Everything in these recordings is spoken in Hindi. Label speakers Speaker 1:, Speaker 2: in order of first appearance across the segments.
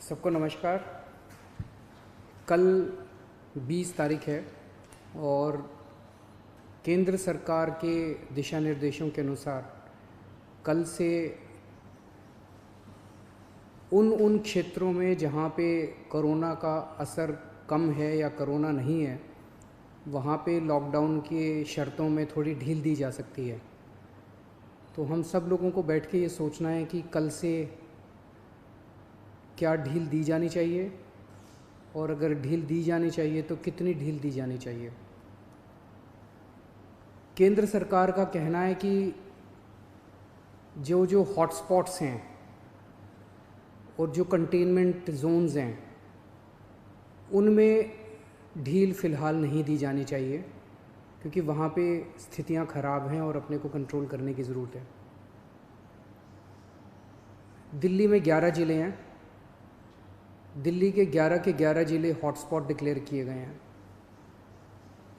Speaker 1: सबको नमस्कार। कल 20 तारीख है और केंद्र सरकार के दिशा निर्देशों के अनुसार कल से उन क्षेत्रों में जहाँ पे कोरोना का असर कम है या कोरोना नहीं है, वहाँ पे लॉकडाउन के शर्तों में थोड़ी ढील दी जा सकती है। तो हम सब लोगों को बैठ के ये सोचना है कि कल से क्या ढील दी जानी चाहिए, और अगर ढील दी जानी चाहिए तो कितनी ढील दी जानी चाहिए। केंद्र सरकार का कहना है कि जो जो हॉटस्पॉट्स हैं और जो कंटेनमेंट जोन्स हैं उनमें ढील फ़िलहाल नहीं दी जानी चाहिए, क्योंकि वहाँ पे स्थितियाँ ख़राब हैं और अपने को कंट्रोल करने की ज़रूरत है। दिल्ली में 11 ज़िले हैं। दिल्ली के 11 ज़िले हॉटस्पॉट डिक्लेयर किए गए हैं।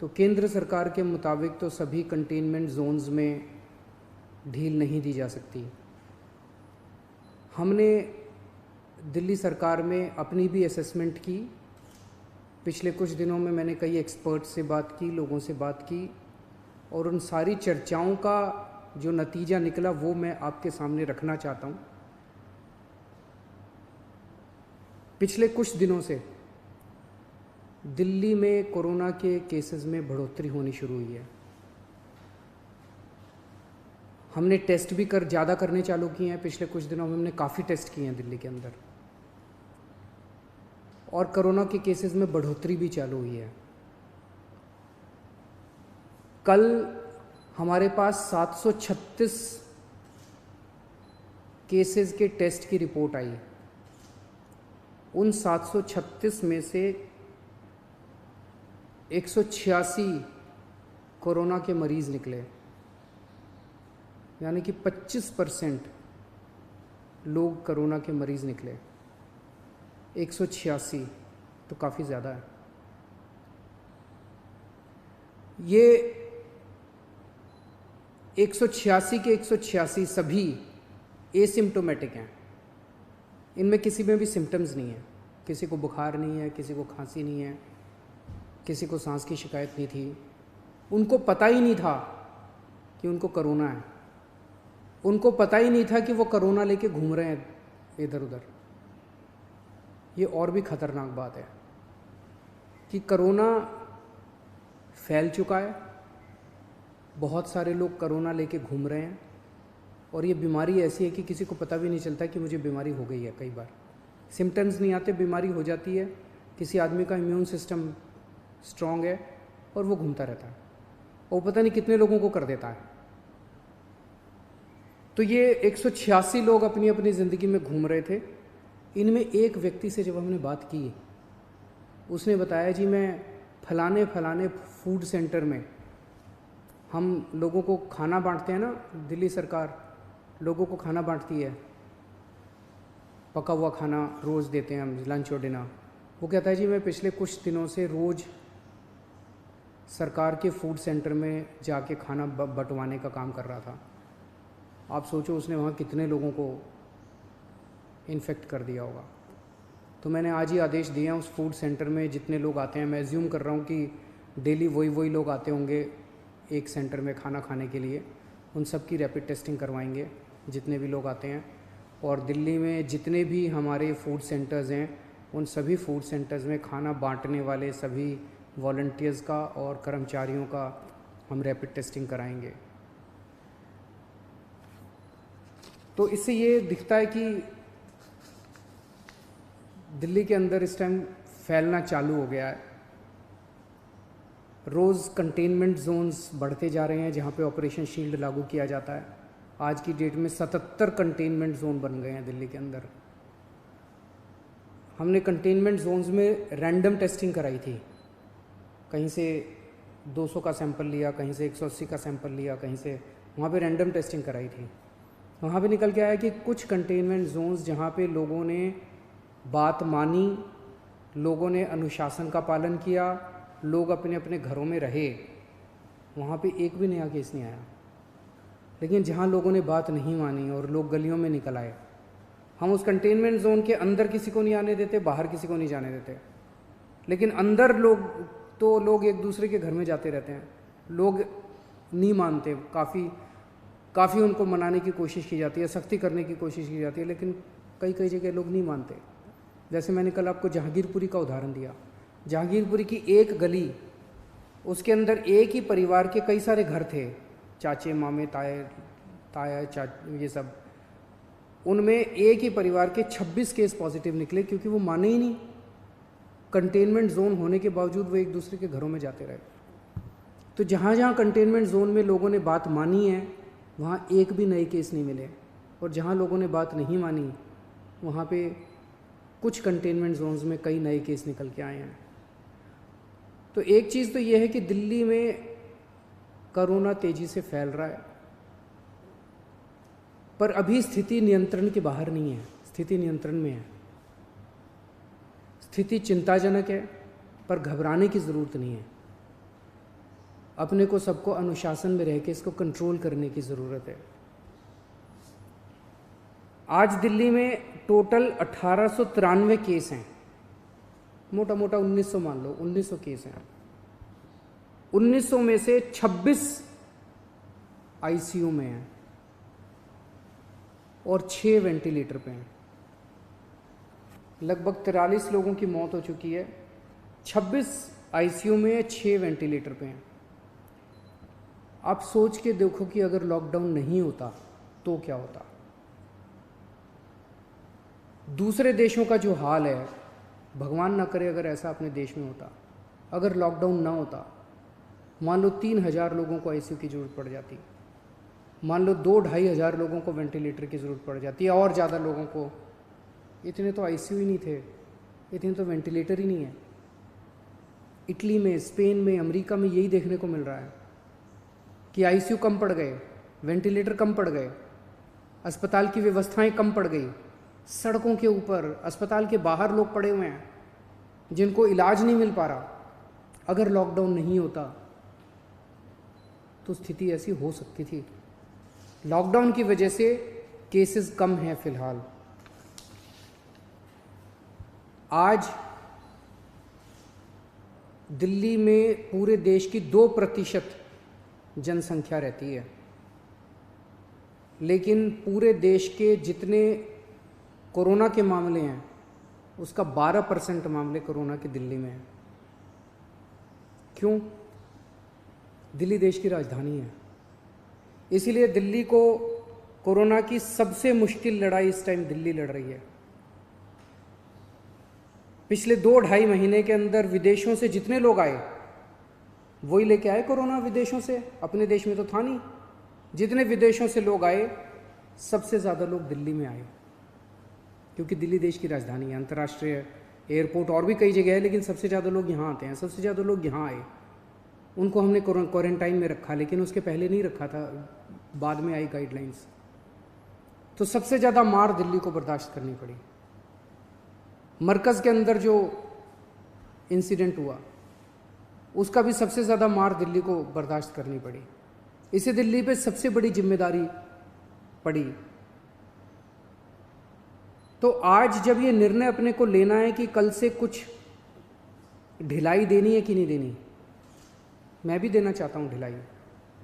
Speaker 1: तो केंद्र सरकार के मुताबिक तो सभी कंटेनमेंट जोन्स में ढील नहीं दी जा सकती। हमने दिल्ली सरकार में अपनी भी असेसमेंट की। पिछले कुछ दिनों में मैंने कई एक्सपर्ट से बात की, लोगों से बात की, और उन सारी चर्चाओं का जो नतीजा निकला वो मैं आपके सामने रखना चाहता हूँ। पिछले कुछ दिनों से दिल्ली में कोरोना के केसेस में बढ़ोतरी होनी शुरू हुई है। हमने टेस्ट भी ज़्यादा करने चालू किए हैं। पिछले कुछ दिनों में हमने काफ़ी टेस्ट किए हैं दिल्ली के अंदर, और कोरोना के केसेस में बढ़ोतरी भी चालू हुई है। कल हमारे पास 736 केसेस के टेस्ट की रिपोर्ट आई। उन 736 में से 186 कोरोना के मरीज़ निकले, यानी कि 25% लोग कोरोना के मरीज़ निकले। 186 तो काफ़ी ज़्यादा है। ये 186 के 186 सभी एसिम्प्टोमेटिक हैं। इनमें किसी में भी सिम्टम्स नहीं है। किसी को बुखार नहीं है, किसी को खांसी नहीं है, किसी को सांस की शिकायत नहीं थी। उनको पता ही नहीं था कि उनको कोरोना है। उनको पता ही नहीं था कि वो कोरोना लेके घूम रहे हैं इधर उधर। ये और भी ख़तरनाक बात है कि कोरोना फैल चुका है। बहुत सारे लोग कोरोना लेके घूम रहे हैं, और ये बीमारी ऐसी है कि किसी को पता भी नहीं चलता कि मुझे बीमारी हो गई है। कई बार सिम्टम्स नहीं आते, बीमारी हो जाती है। किसी आदमी का इम्यून सिस्टम स्ट्रॉन्ग है और वो घूमता रहता है, और पता नहीं कितने लोगों को कर देता है। तो ये 186 लोग अपनी अपनी ज़िंदगी में घूम रहे थे। इनमें एक व्यक्ति से जब हमने बात की, उसने बताया, जी मैं फलाने फलाने फूड सेंटर में, हम लोगों को खाना बांटते हैं ना, दिल्ली सरकार लोगों को खाना बांटती है, पका हुआ खाना रोज़ देते हैं हम, लंच और डिनर। वो कहता है, जी मैं पिछले कुछ दिनों से रोज़ सरकार के फूड सेंटर में जाके खाना बंटवाने का काम कर रहा था। आप सोचो उसने वहाँ कितने लोगों को इन्फेक्ट कर दिया होगा। तो मैंने आज ही आदेश दिए हैं, उस फूड सेंटर में जितने लोग आते हैं, मैं एज्यूम कर रहा हूँ कि डेली वही लोग आते होंगे एक सेंटर में खाना खाने के लिए, उन सब की रैपिड टेस्टिंग करवाएंगे जितने भी लोग आते हैं। और दिल्ली में जितने भी हमारे फूड सेंटर्स हैं, उन सभी फूड सेंटर्स में खाना बांटने वाले सभी वॉलंटियर्स का और कर्मचारियों का हम रैपिड टेस्टिंग कराएंगे। तो इससे ये दिखता है कि दिल्ली के अंदर इस टाइम फैलना चालू हो गया है। रोज़ कंटेनमेंट जोन्स बढ़ते जा रहे हैं, जहाँ पे ऑपरेशन शील्ड लागू किया जाता है। आज की डेट में 77 कंटेनमेंट जोन बन गए हैं दिल्ली के अंदर। हमने कंटेनमेंट जोन्स में रैंडम टेस्टिंग कराई थी। कहीं से 200 का सैंपल लिया, कहीं से 180 का सैंपल लिया, कहीं से, वहाँ पे रैंडम टेस्टिंग कराई थी। वहाँ पे निकल के आया कि कुछ कंटेनमेंट जोन्स जहाँ पे लोगों ने बात मानी, लोगों ने अनुशासन का पालन किया, लोग अपने अपने घरों में रहे, वहाँ पे एक भी नया केस नहीं आया। लेकिन जहाँ लोगों ने बात नहीं मानी और लोग गलियों में निकल आए, हम उस कंटेनमेंट जोन के अंदर किसी को नहीं आने देते, बाहर किसी को नहीं जाने देते, लेकिन अंदर लोग एक दूसरे के घर में जाते रहते हैं। लोग नहीं मानते, काफ़ी उनको मनाने की कोशिश की जाती है, सख्ती करने की कोशिश की जाती है, लेकिन कई जगह लोग नहीं मानते। जैसे मैंने कल आपको जहांगीरपुरी का उदाहरण दिया। जहांगीरपुरी की एक गली, उसके अंदर एक ही परिवार के कई सारे घर थे, चाचे मामे ताया ये सब। उनमें एक ही परिवार के 26 केस पॉजिटिव निकले, क्योंकि वो माने ही नहीं। कंटेनमेंट जोन होने के बावजूद वो एक दूसरे के घरों में जाते रहे। तो जहाँ जहाँ कंटेनमेंट जोन में लोगों ने बात मानी है, वहाँ एक भी नए केस नहीं मिले, और जहाँ लोगों ने बात नहीं मानी, वहाँ पे कुछ कंटेनमेंट जोन्स में कई नए केस निकल के आए हैं। तो एक चीज़ तो ये है कि दिल्ली में कोरोना तेज़ी से फैल रहा है, पर अभी स्थिति नियंत्रण के बाहर नहीं है, स्थिति नियंत्रण में है। स्थिति चिंताजनक है, पर घबराने की ज़रूरत नहीं है। अपने को सबको अनुशासन में रह के इसको कंट्रोल करने की ज़रूरत है। आज दिल्ली में टोटल 1893 केस हैं, मोटा मोटा 1900 मान लो, 1900 केस हैं। 1900 में से 26 आईसीयू में हैं और 6 वेंटिलेटर पे हैं। लगभग 43 लोगों की मौत हो चुकी है। 26 आईसीयू में है, 6 वेंटिलेटर पे हैं। आप सोच के देखो कि अगर लॉकडाउन नहीं होता तो क्या होता। दूसरे देशों का जो हाल है, भगवान ना करे अगर ऐसा अपने देश में होता, अगर लॉकडाउन ना होता, मान लो 3000 लोगों को आईसीयू की ज़रूरत पड़ जाती, मान लो 2-2.5 हज़ार लोगों को वेंटिलेटर की ज़रूरत पड़ जाती है, और ज़्यादा लोगों को। इतने तो आईसीयू ही नहीं थे, इतने तो वेंटिलेटर ही नहीं है। इटली में, स्पेन में, अमेरिका में यही देखने को मिल रहा है कि आईसीयू कम पड़ गए, वेंटिलेटर कम पड़ गए, अस्पताल की व्यवस्थाएं कम पड़ गई। सड़कों के ऊपर, अस्पताल के बाहर लोग पड़े हुए हैं जिनको इलाज नहीं मिल पा रहा। अगर लॉकडाउन नहीं होता तो स्थिति ऐसी हो सकती थी। लॉकडाउन की वजह से केसेस कम हैं फिलहाल। आज दिल्ली में पूरे देश की 2% जनसंख्या रहती है, लेकिन पूरे देश के जितने कोरोना के मामले हैं उसका 12% मामले कोरोना के दिल्ली में हैं। क्यों? दिल्ली देश की राजधानी है, इसीलिए दिल्ली को कोरोना की सबसे मुश्किल लड़ाई इस टाइम दिल्ली लड़ रही है। पिछले 2-2.5 महीने के अंदर विदेशों से जितने लोग आए वही लेके आए कोरोना विदेशों से, अपने देश में तो था नहीं। जितने विदेशों से लोग आए, सबसे ज़्यादा लोग दिल्ली में आए, क्योंकि दिल्ली देश की राजधानी है। अंतर्राष्ट्रीय एयरपोर्ट और भी कई जगह है, लेकिन सबसे ज़्यादा लोग यहाँ आते हैं। सबसे ज़्यादा लोग यहाँ आए, उनको हमने क्वारंटाइन में रखा, लेकिन उसके पहले नहीं रखा था, बाद में आई गाइडलाइंस। तो सबसे ज़्यादा मार दिल्ली को बर्दाश्त करनी पड़ी। मरकज़ के अंदर जो इंसिडेंट हुआ उसका भी सबसे ज़्यादा मार दिल्ली को बर्दाश्त करनी पड़ी। इसे दिल्ली पे सबसे बड़ी जिम्मेदारी पड़ी। तो आज जब ये निर्णय अपने को लेना है कि कल से कुछ ढिलाई देनी है कि नहीं देनी, मैं भी देना चाहता हूँ ढिलाई।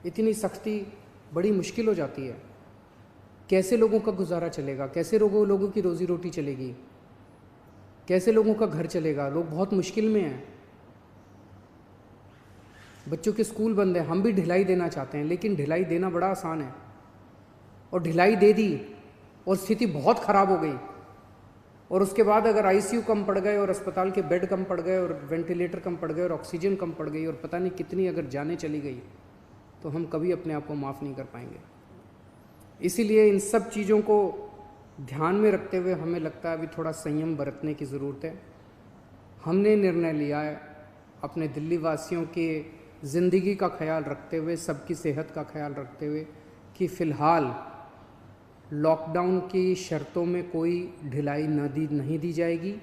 Speaker 1: इतनी सख्ती बड़ी मुश्किल हो जाती है। कैसे लोगों का गुजारा चलेगा, कैसे लोगों की रोज़ी रोटी चलेगी, कैसे लोगों का घर चलेगा। लोग बहुत मुश्किल में हैं, बच्चों के स्कूल बंद हैं। हम भी ढिलाई देना चाहते हैं, लेकिन ढिलाई देना बड़ा आसान है, और ढिलाई दे दी और स्थिति बहुत ख़राब हो गई, और उसके बाद अगर आईसीयू कम पड़ गए और अस्पताल के बेड कम पड़ गए और वेंटिलेटर कम पड़ गए और ऑक्सीजन कम पड़ गई और पता नहीं कितनी अगर जानें चली गई, तो हम कभी अपने आप को माफ़ नहीं कर पाएंगे। इसीलिए इन सब चीज़ों को ध्यान में रखते हुए हमें लगता है अभी थोड़ा संयम बरतने की ज़रूरत है। हमने निर्णय लिया है अपने दिल्ली वासियों के ज़िंदगी का ख्याल रखते हुए, सबकी सेहत का ख्याल रखते हुए, कि फ़िलहाल लॉकडाउन की शर्तों में कोई ढिलाई नहीं दी जाएगी।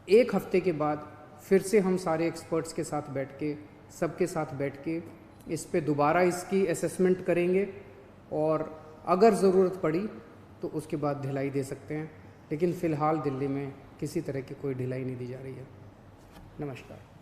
Speaker 1: 1 हफ्ते के बाद फिर से हम सारे एक्सपर्ट्स के साथ बैठ के, सबके साथ बैठ के इस पे दोबारा इसकी असेसमेंट करेंगे, और अगर ज़रूरत पड़ी तो उसके बाद ढिलाई दे सकते हैं। लेकिन फ़िलहाल दिल्ली में किसी तरह की कोई ढिलाई नहीं दी जा रही है। नमस्कार।